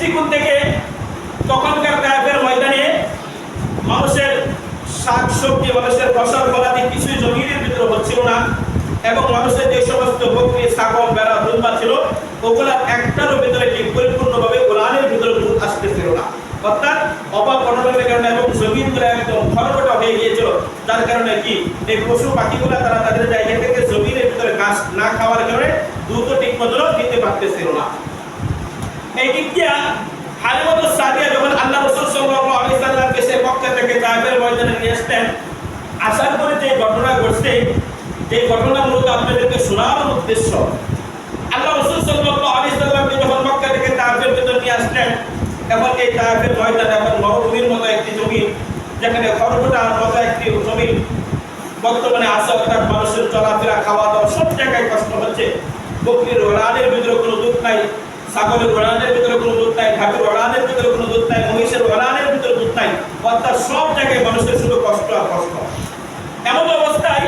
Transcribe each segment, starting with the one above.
দৃষ্টিকোণ থেকে তখনকার তায়েফের ময়দানে মানুষের শাকসবজি, মানুষের ফসল ফলাদি কিছুই জমিনের ভিতরে হচ্ছিল না, এবং মানুষের যে সমস্ত বকরি, ছাগল, ভেড়া, দুম্বা ছিল ওগুলা একটারও ভিতরে কি পরিপূর্ণভাবে কোরআনের ভিতরে দুধ আসতেছিল না। অর্থাৎ অভাব অনটনের কারণে এবং জমিনগুলো একদম খড়খড়া হয়ে গিয়েছিল, যার কারণে কি এই পশু পাখিগুলা তারা তাদের জায়গা থেকে জমিনের ভিতরে ঘাস না খাওয়ার কারণে দুধও ঠিক মতো দিতে পারতেছিল না। এই দিক দিয়ে হালিমাতুস সাদিয়া যখন আল্লাহ রাসূল সাল্লাল্লাহু আলাইহি সাল্লামকে সে মক্কা থেকে তায়েফের ময়দানে নিয়ে আসলেন, আসার পরে যে ঘটনা ঘটছে, যে ঘটনা মূলত আপনাদেরকে শোনার উদ্দেশ্য, আল্লাহ রাসূল সাল্লাল্লাহু আলাইহি সাল্লামকে যখন মক্কা থেকে তায়েফের ভিতরে নিয়ে আসলেন, এখন এই তায়েফের ময়দান এখন মরুভূমির মতো একটি জমি, যেখানে খড়কুটার মতো একটি জমি বর্তমানে আছে। অর্থাৎ মানুষের চলাফেরা, খাওয়া দাওয়া সব জায়গায় কষ্ট হচ্ছে। বকরির ওলানের ভিতরে কোনো দুধ নাই, ছাগলের ওলানের ভিতরে কোনো দুধ নাই, ঢাকের ওলানের ভিতরে কোনো দুধ নাই, মহিষের ওলানের ভিতরে দুধ নাই। অর্থাৎ সব জায়গায় মানুষের শুধু কষ্ট আর কষ্ট। এমন অবস্থায়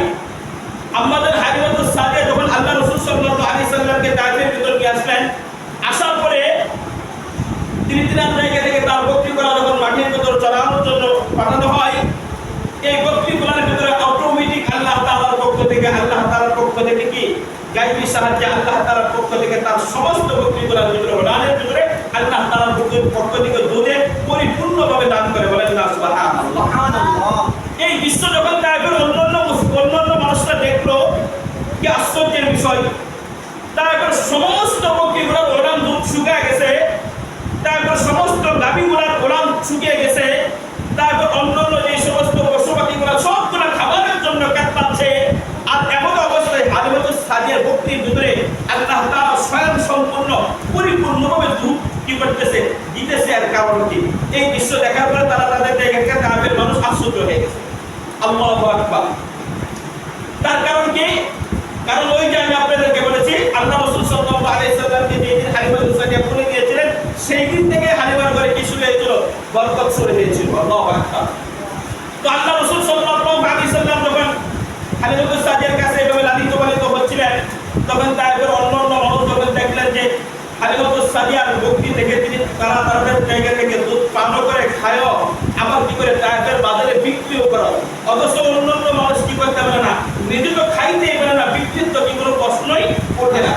আমাদের হালিমাতুস সাদিয়া যখন আল্লাহ রাসূল সাল্লাল্লাহু আলাইহি সাল্লামকে তায়েফের ভিতরে নিয়ে আসলেন, আসার পরে তিনি তিনার জায়গা থেকে তার বকরিগুলো যখন মাঠের ভিতর চড়ানোর জন্য পাঠানো হয়, এই বকরিগুলোর ভিতরে অটোমেটিক আল্লাহ তাআলার পক্ষ থেকে কি গায়বী সাহায্যে আল্লাহ তাআলার পক্ষ থেকে তার সমস্ত বকরিগুলোর ভিতরে ওলানের ভিতরে আল্লাহ তাআলার পক্ষ থেকে দুধে পরিপূর্ণভাবে দান করে। বলেন না সুবহানাল্লাহ। এই দৃশ্য যখন তায়েফের অন্যান্য মানুষরা দেখলো, কি আশ্চর্যের বিষয়, তারপর সমস্ত বকরিগুলোর ওলান দুধ শুকিয়ে গেছে, তারপর সমস্ত গাভীগুলোর ওলান শুকিয়ে গেছে, তারপর অন্যান্য যে সমস্ত পশু পাখিগুলো সবগুলো খাবারের জন্য কাতরাচ্ছে। আর এমন অবস্থায় হালিমাতুস সাদিয়ার বকরির ভিতরে আল্লাহ তাআলা স্বয়ং সম্পূর্ণ পরিপূর্ণভাবে দুধ কি করতেছে, দিতেছে। আর কারণ কি, এই দৃশ্য দেখার পরে তারা তাদের জায়গা থেকে তায়েফের মানুষ আশ্চর্য হয়ে গেছে। আল্লাহু আকবার। তার কারণ কি? কারণ ওই যে আমি আপনাদেরকে বলেছি, আল্লাহ রাসূল সাল্লাল্লাহু আলাইহি সাল্লামকে যেদিন হালিমাতুস সাদিয়া বলে দিয়েছিলেন, সেই দিন থেকে হালিমার ঘরে কি শুরু হয়েছিল? বরকত শুরু হয়েছিল। আল্লাহু আকবার। তো আল্লাহ রাসূল সাল্লাল্লাহু আলাইহি সাল্লাম যখন হালিমাতুস সাদিয়ার কাছে এভাবে লালিত পালিত হচ্ছিলেন, তখন তায়েফের অন্যান্য মানুষ যখন দেখলেন যে হালিমাতুস সাদিয়ার বকরি থেকে তারা তাদের জায়গা থেকে দুধ পান করে খায়, আবার কি করে তায়েফের বাজারে বিক্রিও করে, অথচ অন্যান্য মানুষ কি করতে পারে না, নিজে তো খাইতেই পারে না, বিক্রির তো কি কোনো প্রশ্নই ওঠে না।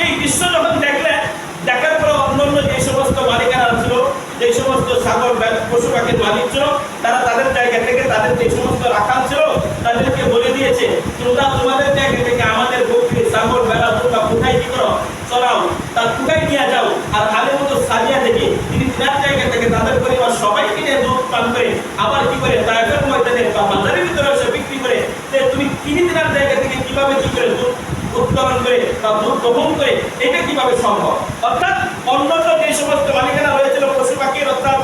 এই দৃশ্য যখন দেখলেন, দেখার পরে অন্যান্য যে সমস্ত মালিকানা ছিল, যে সমস্ত ছাগল পশু পাখির মালিক ছিল, তারা তাদের জায়গা থেকে তাদের যে সমস্ত রাখাল ছিল তাদেরকে বলে দিয়েছে, তোমরা তোমাদের জায়গা থেকে আমাদের বকরি, ছাগল, ভেড়া, দুম্বা কোথায় কি করো, চড়াও, তার কোথায় নিয়ে যাও। আর হালিমাতুস সাদিয়া থেকে তিনি তিনার জায়গা থেকে তাদের পরিবার সবাইকে নিয়ে দুধ পান করে আবার কি করে তায়েফের ময়দানে বা বাজারের ভিতরে এসে বিক্রি করে। তুমি তিনি তিনার জায়গা থেকে কিভাবে কি করে দুধ উত্তোলন করে বা দুধ দহন করে, এটা কিভাবে সম্ভব? অর্থাৎ অন্যান্য যে সমস্ত মালিকানা রয়েছিল পশু পাখির, অর্থাৎ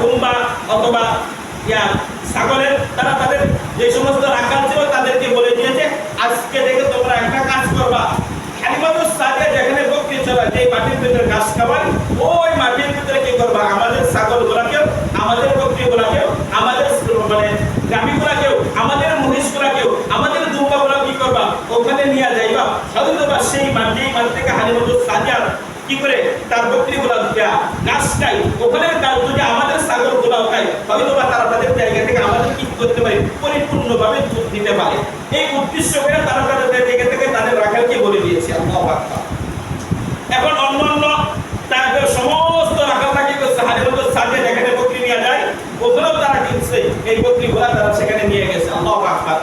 দুম্বা অথবা ছাগলের, তারা তাদের যে সমস্ত রাখাল ছিল তাদেরকে বলে দিয়েছে, আজকে থেকে তোমরা একটা কাজ করবা, হালিমাতুস সাদিয়া যেখানে বকরি চড়ায়, যে মাটির ভিতরে ঘাস খাওয়ায়, ওই মাটির ভিতরে কি করবা, আমাদের ছাগলগুলাকেও, আমাদের বকরিগুলাকেও, আমাদের মানে গাভীগুলাকেও, আমাদের মহিষগুলাকেও, আমাদের দুম্বাগুলা কি করবা, ওখানে নিয়ে যাইবা। হয়তোবা সেই মাটি থেকে হালিমাতুস সাদিয়া কি করে তার বকরিগুলা ঘাস খায়, ওখানে তার যদি আমাদের ছাগলগুলাও খায়, হয়তোবা তারা তাদের জায়গা থেকে আমাদের কি করতে পারে, পরিপূর্ণভাবে দুধ দিতে পারে। এই উদ্দেশ্য করে তারা তাদের জায়গা থেকে তাদের রাখালকে বলে দিয়েছে। আল্লাহু আকবার। এখন অন্যান্য তাদের সমস্ত রাখালরা কি করছে, হালিমাতুস সাদিয়া যেখানে বকরি নিয়ে যায়, ওখানেও তারা কিনছে এই বকরিগুলা, তারা সেখানে নিয়ে গেছে। আল্লাহু আকবার।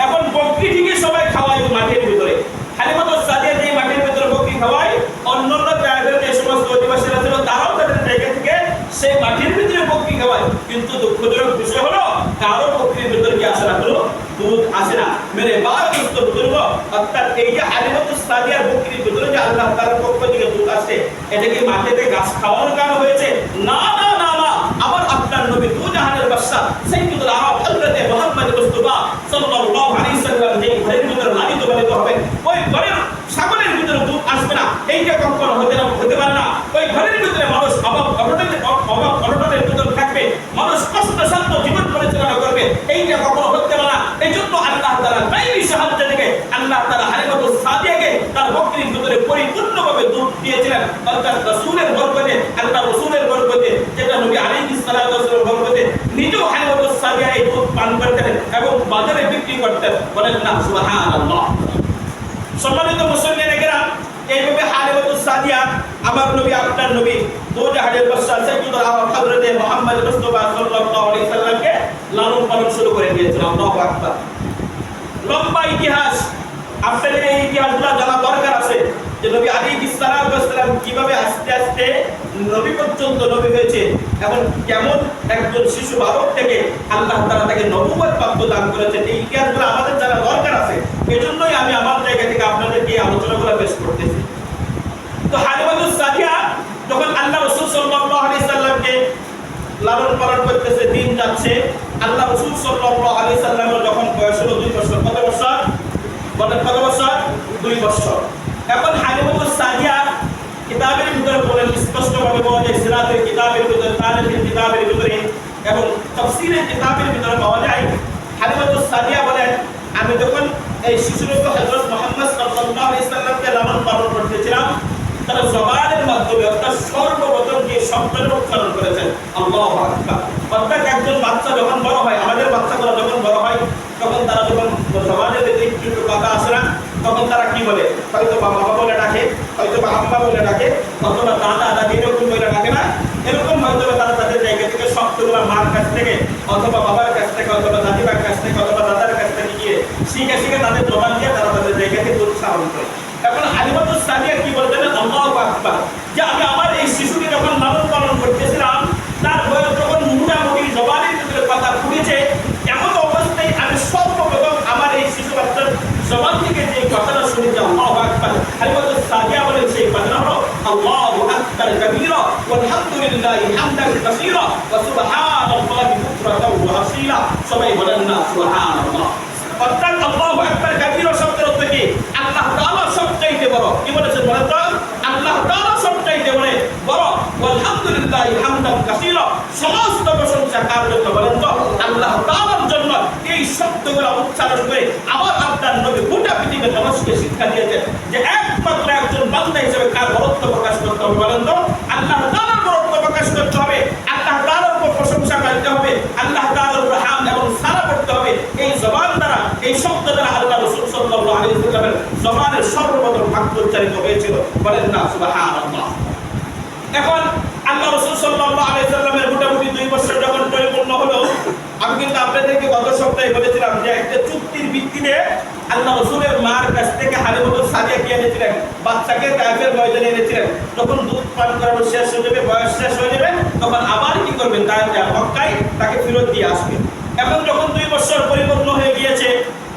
এখন বকরি ঠিকই সবাই খাওয়ায় মাঠের ভিতরে, হালিমাতুস সাদিয়া যে মাঠের ভিতরে বকরি খাওয়ায়, অন্যান্য জায়গার যে সমস্ত অধিবাসীরা ছিল তারাও তাদের জায়গা থেকে সেই মাঠের ভিতরে বকরি খাওয়ায়। কিন্তু দুঃখজনক বিষয় হলো, কারো বকরির ভিতরে কি আসে না, কোনো দুধ আসে না। মেরে বারদস্ত বুজুর্গ, অর্থাৎ এই যে হালিমাতুস সাদিয়ার বকরির ভিতরে যে আল্লাহ তাআলার পক্ষ থেকে দুধ আসে, এটা কি মাঠেতে ঘাস খাওয়ানোর কারণে হয়েছে? না না না না, আমার আপনার নবী দু জাহানের বাদশা সাইয়্যিদুল আরব হযরত মুহাম্মদ মুস্তাফা সাল্লাল্লাহু আলাইহি সাল্লাম যে ঘরের ভিতরে লালিত পালিত হবে, ওই ঘরের ছাগলের ভিতরে দুধ আসবে না, এইটা কখনো হতে পারে না। ওই ঘরের ভিতরে মানুষ অভাব অনটনের ভিতরে থাকবে, মানুষ কষ্টসাধ্য জীবন পরিচালনা করবে, এইটা কখনো হতে পারে না। এই জন্য আল্লাহ তাআলা গায়বী সাহায্য থেকে আল্লাহ তাআলা হালিমাতুস সাদিয়াকে তার বকরির ভিতরে পরিপূর্ণভাবে দুধ দিয়েছিলেন। অর্থাৎ রাসূলের বরকতে সাদিয়া এই দুধ পান করতেন এবং বাজারে বিক্রি করতেন। বলেন না সুবহানাল্লাহ। সম্মানিত মুসলিমেরা, এইভাবে হালিমাতুস সাদিয়া আমার নবী আপনার নবী দো জাহানের বাদশাহ সাইয়্যিদুল আরব হযরত মুহাম্মদ মুস্তাফা সাল্লাল্লাহু আলাইহি সাল্লামকে লালন পালন শুরু করে দিয়েছেন। আল্লাহু আকবার। লম্বা ইতিহাস, আপনাদের এই ইতিহাসগুলো জানা দরকার আছে যে নবী আলাইহিস সালাম কিভাবে আস্তে আস্তে নবী পর্যন্ত নবী হয়েছে এবং কেমন একজন শিশু বালক থেকে আল্লাহ তাআলা তাকে নবুয়ত প্রাপ্ত দান করেছেন। এই ইতিহাসগুলো আমাদের জানা দরকার আছে। এজন্যই আমি আমার জায়গা থেকে আপনাদেরকে এই আলোচনাগুলো পেশ করতেছি। তো হালিমাতুস সাদিয়া যখন আল্লাহ রাসূল সাল্লাল্লাহু আলাইহি সাল্লামকে লালন পালন করতেছে, দিন যাচ্ছে, আল্লাহ রাসূল সাল্লাল্লাহু আলাইহি সাল্লামের যখন বয়স হলো 2 বছর। কত বছর? বলেন কত বছর? 2 বছর। এখন হালিমাতুস সাদিয়া কিতাবের ভিতরে বলেন, স্পষ্টভাবে বলা যায়, সিরাতের কিতাবের ভিতরে, তারিখের কিতাবের ভিতরে এবং তাফসীরের কিতাবের ভিতরে পাওয়া যায়। হালিমাতুস সাদিয়া বলেন, আমি যখন এই শিশুরূপে হযরত মুহাম্মদ সাল্লাল্লাহু আলাইহি সাল্লামকে লালন পালন করতেছিলাম, তারা জবানের মাধ্যমে অর্থাৎ সর্বপ্রথম যে শব্দের উচ্চারণ করেছেন আল্লাহু আকবার। অর্থাৎ একজন বাচ্চা যখন বড় হয়, আমাদের বাচ্চাগুলো যখন বড় হয়, তখন তারা যখন জবানের ভিতরে একটু কথা আসে না, তখন তারা কি বলে? হয়তো বাবা বলে ডাকে, হয়তো বা আম্মা বলে ডাকে, অথবা দাদা দাদি এরকম বলে ডাকে না? এরকম হয়তো তারা তাদের জায়গা থেকে শব্দগুলো মার কাছ থেকে অথবা বাবার কাছ থেকে অথবা দাদিমার কাছ থেকে অথবা দাদার কাছ থেকে গিয়ে শিখে শিখে তাদের জবান দিয়ে তারা তাদের জায়গা থেকে উচ্চারণ করে। এখন হালিমাতুস সাদিয়া কি বলতেন? আল্লাহু আকবার। যে আমি আমার এই শিশুকে যখন লালন পালন করতেছিলাম, তার বয়স যখন মোটামুটি জবানের ভিতরে কথা ফুটেছে, এমন অবস্থায় আমি সর্বপ্রথম আমার এই শিশু বাচ্চার জবান থেকে যে কথাটা শুনেছি আল্লাহু আকবার, হালিমাতুস সাদিয়া বলেন সেই কথাটা হলো আল্লাহু আকবার কাবীরা ওয়ালহামদুলিল্লাহি হামদান কাসীরা ওয়া সুবহানাল্লাহি বুকরাতাও ওয়া আসীলা। সবাই বলেন না সুবহানাল্লাহ। অর্থাৎ আল্লাহু আকবার কাবীরা শব্দের অর্থ কি? আল্লাহ তাআলা সবচাইতে বড়। কি বলেছেন বলেন তো? আল্লাহ তাআলা সবচাইতে বড়। ওয়ালহামদুলিল্লাহি হামদান কাসীরা, সমস্ত প্রশংসা কার জন্য বলেন তো? আল্লাহ তাআলার জন্য। এই শব্দগুলো উচ্চারণ করে আবার আপনার নবী গোটা পৃথিবীর মানুষকে শিক্ষা দিয়েছেন যে একমাত্র একজন বান্দা হিসেবে কার বড়ত্ব প্রকাশ করতে হবে বলেন তো? আল্লাহ তাআলার বড়ত্ব প্রকাশ করতে হবে, আল্লাহ তাআলার উপর প্রশংসা করতে হবে, আল্লাহ তাআলার উপর হামদ এবং সানা করতে হবে। এই জবান দ্বারা, এই শব্দ দ্বারা আল্লাহ রাসূল সাল্লাল্লাহু আলাইহি ওয়াসাল্লামের জবানের সর্বপ্রথম বাক্য উচ্চারিত হয়েছিল। বলেন না সুবহানাল্লাহ। এখন আল্লাহ রাসূল সাল্লাল্লাহু আলাইহি ওয়াসাল্লামের মোটামুটি 2 বছর যখন পরিপূর্ণ হলো, আমি কিন্তু আপনাদেরকে গত সপ্তাহে বলেছিলাম যে একটা চুক্তির ভিত্তিতে আল্লাহ রাসূলের মার কাছ থেকে হালিমাতুস সাদিয়া কে এনেছিলেন? বাচ্চাকে তায়েফের ময়দানে এনেছিলেন। যখন দুধ পান করানো শেষ হয়ে যাবে, বয়স শেষ হয়ে যাবে, তখন আবার কি করবেন? মক্কায় তাকে ফেরত দিয়ে আসবেন। এখন যখন 2 বছর পরিপূর্ণ হয়ে গিয়েছে,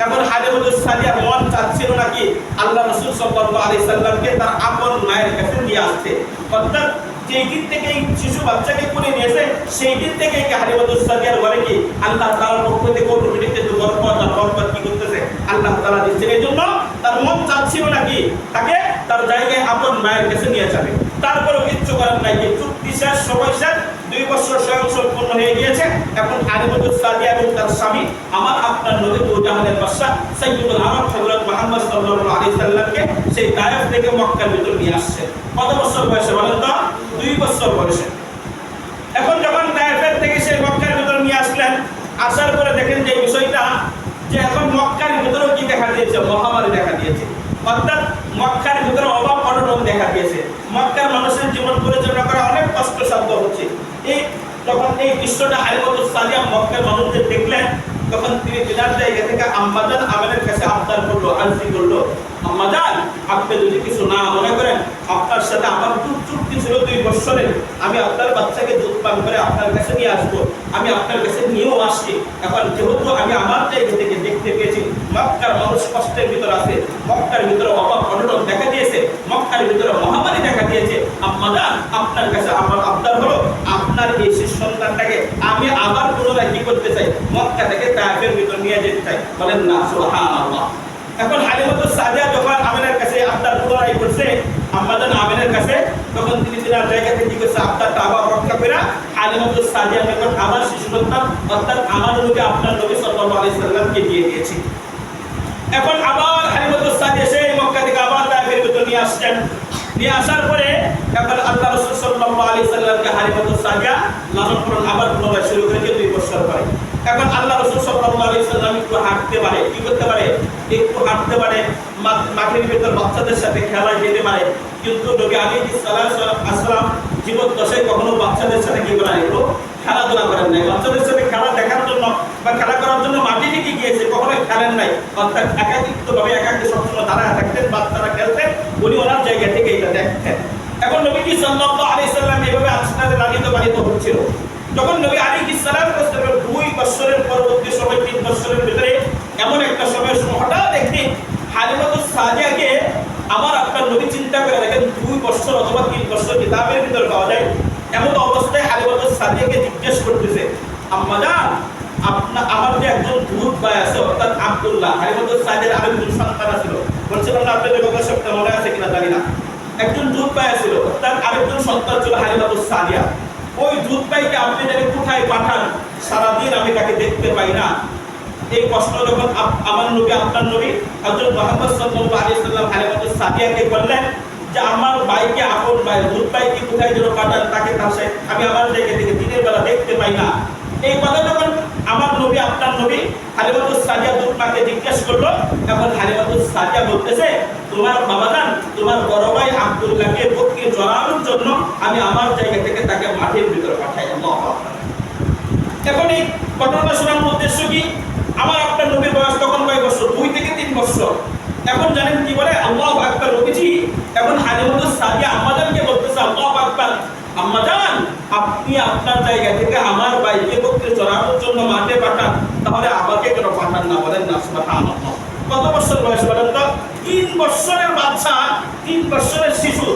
এখন হালিমাতুস সাদিয়ার মন চাচ্ছিল নাকি আল্লাহ রাসূল সাল্লাল্লাহু আলাইহি সাল্লামকে তার আপন মায়ের কাছে নিয়ে আসতে। অর্থাৎ যেই দিন থেকে এই শিশু বাচ্চাকে কোলে নিয়েছে, সেই দিন থেকে হালিমাতুস সাদিয়ার ঘরে কি আল্লাহ তাআলার পক্ষ থেকে অটোমেটিক যে বরকত কি করতেছে? আল্লাহ তাআলা দিচ্ছেন। এই জন্য তার মন চাচ্ছিল নাকি তাকে তার জায়গায় আপন মায়ের কাছে নিয়ে যাবে। তারপরেও কিচ্ছু করার নাই, যে চুক্তি শেষ, সময় শেষ, 2 বছর স্বয়ং সম্পূর্ণ হয়ে গিয়েছে। এখন হালিমাতুস সাদিয়া এবং তার স্বামী আমার আপনার নবী দো জাহানের বাদশা সাইয়্যিদুল আরব হযরত মুহাম্মদ সাল্লাল্লাহু আলাইহি সাল্লামকে সেই তায়েফ থেকে মক্কার ভিতর নিয়ে আসছে। কত বছর বয়সে বলেন তো? 2 বছর বয়সে। এখন যখন তায়েফের থেকে সেই মক্কার ভিতর নিয়ে আসলেন, আসার পরে দেখেন যে বিষয়টা, যে এখন মক্কার ভিতরেও কি দেখা দিয়েছে? মহামারী দেখা দিয়েছে। অর্থাৎ মক্কার ভিতরে অভাব অনটন দেখা দিয়েছে। মক্কার মানুষের জীবন পরিচালনা করা অনেক কষ্টসাধ্য হচ্ছে। যখন এই দৃশ্যটা হালিমাতুস সাদিয়া মক্কার মানুষদের দেখলেন, তখন তিনি তিনার জায়গা থেকে আম্মাজান আমেনের কাছে আবদার করলো, আরজি করলো, আম্মাজান আপনি যদি কিছু না মনে করেন, আপনার সাথে আমার চুক্তি ছিল 2 বছরের, আমি আপনার বাচ্চাকে দুধ পান করে আপনার কাছে নিয়ে আসবো, আমি আপনার কাছে নিয়েও আসছি। এখন যেহেতু আমি আমার জায়গা থেকে দেখতে পেয়েছি মক্কার মানুষ কষ্টের ভিতর আছে, মক্কার ভিতরে অভাব অনটন দেখা দিয়েছে, মক্কার ভিতরে মহামারী দেখা দিয়েছে, আম্মাজান আপনার কাছে আমার আবদার হলো আপনার এই শিশু সন্তানটাকে আমি আবার পুনরায় কি করতে চাই? মক্কা থেকে তায়েফের ভিতর নিয়ে যেতে চাই। বলেন না সুবহানাল্লাহ। এখন হালিমাতুস সাদিয়া যখন আমেনের কাছে আবদার পুনরায় করছে, আম্মাজান আমেনের কাছে, তখন তিনি তিনার জায়গা থেকে কি করছে? আবদারটা আবার রক্ষা করে হালিমাতুস সাদিয়া যখন আমার শিশু সন্তান অর্থাৎ আমার নবী আপনার নবী সাল্লাল্লাহু আলাইহি সাল্লামকে দিয়ে দিয়েছে। এখন আবার হালিমাতুস সাদিয়া সেই মক্কা থেকে আবার তায়েফের ভিতর নিয়ে আসছেন। নিয়ে আসার পরে এবার আল্লাহ রাসূল সাল্লাল্লাহু আলাইহি সাল্লামকে হালিমাতুস সাদিয়া লালন পালন আবার পুনরায় শুরু করেছে 2 বছর পরে। এখন আল্লাহ রাসূল সাল্লাল্লাহু আলাইহি সাল্লাম একটু হাঁটতে পারে, কি করতে পারে, একটু হাঁটতে পারে, মাঠের ভিতর বাচ্চাদের সাথে খেলায় যেতে পারে, কিন্তু নবী আলাইহিস সালাম জীবদ্দশায় কখনো বাচ্চাদের সাথে কি করেন, এগুলো খেলাধুলা করেন নাই। বাচ্চাদের সাথে খেলা দেখার জন্য বা খেলা করার জন্য মাঠে থেকে গিয়েছে, কখনো খেলেন নাই। অর্থাৎ একাকিত্বভাবে একাকী সবসময় দাঁড়ায় থাকতেন, বাচ্চারা খেলতেন, উনি ওনার জায়গা থেকে এটা দেখতেন। এখন নবীজি সাল্লাল্লাহু আলাইহি সাল্লাম এভাবে আস্তে লালিত পালিত হচ্ছিল। যখন নবী আলাইহিস সালাম 2 বছরের পরবর্তী সময় 3 বছরের ভিতরে এমন একটা সময় হঠাৎ দেখি হালিমাতুস সাদিয়াকে আমার আপনার নবী চিন্তা করে দেখেন 2 বছর অথবা 3 বছর কিতাবের ভিতর পাওয়া যায়। এমন অবস্থায় হালিমাতুস সাদিয়াকে জিজ্ঞেস করতেছে, আম্মা জান, আমার যে একজন দুধ ভাই আছে অর্থাৎ আব্দুল্লাহ, হালিমাতুস সাদিয়ার আরেকজন সন্তান ছিল, বলছিলাম না আপনাদের কথা সবটা মনে আছে কিনা জানি না। একজন দুধ ভাই ছিল, তার আরেকজন সন্তান ছিল হালিমাতুস সাদিয়া। ওই দুধ ভাইকে আপনি জানেন কোথায় পাঠান, সারাদিন আমি তাকে দেখতে পাই না। এই প্রশ্ন যখন আমার নবী আপনার নবী হযরত মুহাম্মদ সাল্লাল্লাহু আলাইহি সাল্লাম হালিমাতুস সাদিয়াকে বললেন যে আমার ভাইকে, আপন ভাই দুধ ভাইকে কোথায় যেন পাঠান, তাকে কাছে আমি আমার জায়গা থেকে দিনের বেলা দেখতে পাই না। এই কথা যখন আমার নবী আপনার নবী হালিমাতুস সাদিয়া দুধ মাকে জিজ্ঞেস করলো, এখন হালিমাতুস সাদিয়া বলতেছে, তোমার বাবা জান, তোমার বড় ভাই আব্দুল্লাহকে বকরি জড়ানোর জন্য আমি আমার জায়গা থেকে তাকে মাঠের ভিতরে পাঠাই। আল্লাহু আকবার। এখন এই ঘটনাটা শোনার উদ্দেশ্য কি, আমার আপনার নবীর বয়স তখন কয় বছর, 2 থেকে 3 বছর। এখন জানেন কি বলে, আল্লাহু আকবার নবীজি। এখন হালিমাতুস সাদিয়া আম্মা জানকে বলতেছে, আল্লাহু আকবার, আম্মা জান, আপনি আপনার জায়গা থেকে আমার ভাইকে বকরি চড়ানোর জন্য মাঠে পাঠান, তাহলে আমাকে কেন পাঠান না, বলেন না সুবহানাল্লাহ। কত বছর বয়স বলেন তো? 3 বছরের বাচ্চা, 3 বছরের শিশু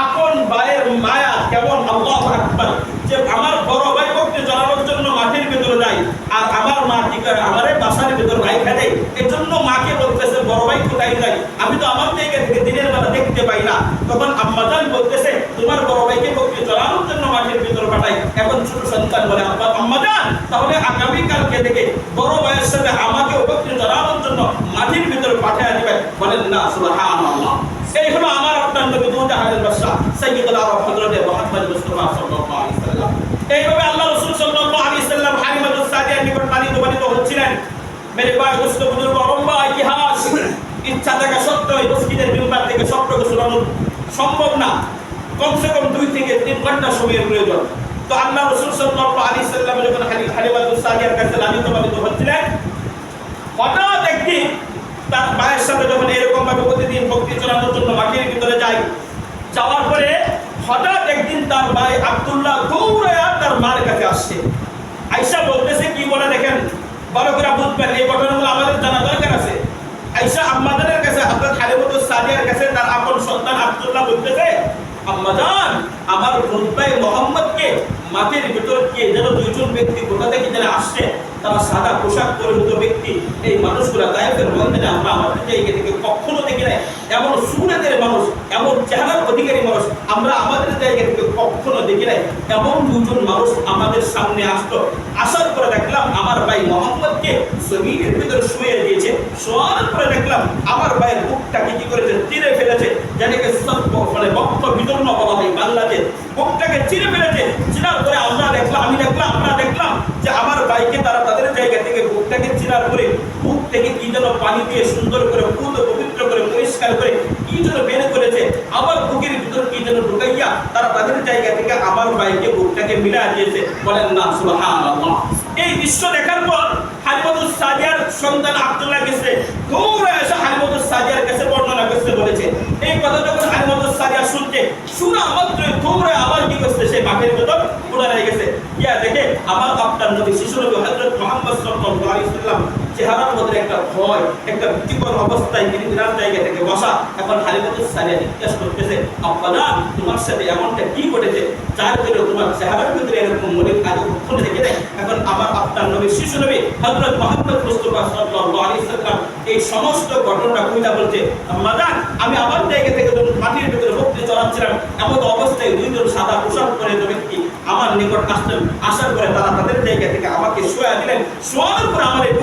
আপন ভাইয়ের মায়া কেমন, আল্লাহু আকবার, যে আমার বড় ভাই বকরি চড়ানোর জন্য মাঠের ভিতরে যায় আর আমার মা কি করে, আমারে বাসার ভিতর রাইখা দেয়। এজন্য মাকে বলতেছে, বড় ভাই কোথায় যায়, আমি তো আমার জায়গা থেকে দিনের বেলা দেখতে পাই না। তখন আম্মা জান বলতেছে, তোমার বড় ভাইকে বকরি চড়ানোর জন্য মাঠের ভিতর পাঠাই। এখন ছোট সন্তান বলে, আম্মা জান, তাহলে আগামী কালকে থেকে বড় ভাইয়ের সাথে আমাকে বকরি চড়ানোর জন্য মাঠের ভিতর পাঠিয়ে দিবেন, বলেন না সুবহানাল্লাহ। এই হলো আমার আপনার নবী দুজাহানের বাদশা সাইয়্যিদুল আরব হযরত মুহাম্মদ মুস্তাফা সাল্লাল্লাহু আলাইহি সাল্লাম। এইভাবে আল্লাহ রাসূল সাল্লাল্লাহু আলাইহি সাল্লাম হালিমাতুস সাদিয়ার নিকট লালিত হচ্ছিলেন। মেরে ভাই দোস্ত বুজুর্গ, লম্বা ইতিহাস, ইচ্ছা থাকা সত্ত্বেও এই মসজিদের মিম্বার থেকে সবটুকু শোনানো সম্ভব না। কমসে কম 2 থেকে 3 ঘন্টা সময়ের প্রয়োজন। তো আল্লাহ রাসূল সাল্লাল্লাহু আলাইহি সাল্লাম যখন হালিমাতুস সাদিয়ার কাছে লালিত হচ্ছিলেন, হঠাৎ একদিন তার মায়ের সাথে যখন এরকম ভাবে প্রতিদিন বকরি চড়ানোর জন্য মাঠের ভিতরে যায়, যাওয়ার পরে হঠাৎ একদিন তার ভাই আব্দুল্লাহ দৌড়ে তার মার কাছে আসছে। আয়েশা বলতেছে, কি বলে দেখেন, ভালো করে বুঝবেন, এই ঘটনাগুলো আমাদের জানা দরকার আছে। আয়েশা আম্মাদের কাছে, হযরত হালিমাতুস সাদিয়ার কাছে তার আপন সন্তান আব্দুল্লাহ বলতেছে, আম্মা জান, আমার দুধ ভাই মুহাম্মদকে মাঠের ভিতর কে যেন 2 জন ব্যক্তি কোথা থেকে যেন আসছে, তারা সাদা পোশাক পরিহিত ব্যক্তি। এই মানুষগুলা তায়েফের ময়দানে আমরা আমাদের জায়গা থেকে কখনো দেখি নাই। এমন সুরেতের মানুষ, এমন চেহারার অধিকারী মানুষ আমরা আমাদের জায়গা থেকে কখনো দেখি নাই। এমন 2 জন মানুষ আমাদের সামনে আসলো। আসার পরে দেখলাম আমার ভাই মুহাম্মদকে জমিনের ভিতর শুয়ে দিয়েছে। শোয়ার পরে দেখলাম আমার ভাইয়ের বুকটাকে কি করেছে, চিরে ফেলেছে, যেটাকে মানে বক্ত বিদর্ণ বলা হয় বাংলাতে। বুকটাকে চিরে ফেলেছে। চিরার পরে আমরা দেখলাম যে আমার ভাইকে তারা তাদের জায়গা থেকে বুকটাকে চিরার পরে বুক থেকে কি যেন পানি দিয়ে সুন্দর করে পুত পবিত্র করে পরিষ্কার করে কি যেন বের করেছে। আবার বুকের ভিতর কি যেন ঢুকাইয়া তারা তাদের জায়গা থেকে আমার ভাইকে বুকটাকে মিলা দিয়েছে, বলেন না সুবহানাল্লাহ। এই দৃশ্য দেখার পর হালিমাতুস সাদিয়ার সন্তান আব্দুল্লাহ গেছে, দৌড়ে এসে হালিমাতুস সাদিয়ার কাছে বর্ণনা করতে বলেছে। এই কথা যখন হালিমাতুস সাদিয়া শুনছে, শোনা মাত্র দৌড়ে আবার কি করছে, সে মাঠের ভিতর উড়ে গেছে। ইয়া দেখে আমার আপনার নবী শিশু নবী হযরত মুহাম্মদ সাল্লাল্লাহু আলাইহি সাল্লাম চেহারার মধ্যে একটা ভয়, একটা ভীতিকর অবস্থায় তিনি তার জায়গা থেকে বসা। এখন হালিমাতুস সাদিয়া জিজ্ঞেস করতেছে, আব্বা জান, তোমার সাথে এমনটা কি ঘটেছে যার জন্য তোমার চেহারার ভিতরে এরকম মনে আগে কখনো দেখে নাই? এখন আমার আপনার নবী শিশু নবী হযরত মুহাম্মদ মুস্তাফা সাল্লাল্লাহু আলাইহি সাল্লাম এই সমস্ত ঘটনা কইতা বলতে, আম্মা জান, আমি আমার জায়গা থেকে যখন মাটির ভিতরে বকরি চড়াচ্ছিলাম, এমন অবস্থায় 2 জন সাদা পোশাক পরে ব্যক্তি আমার নিকট আসলেন। আসার পরে তারা তাদের জায়গা থেকে আমাকে শোয়া দিলেন। শোয়ানোর পরে আমার এই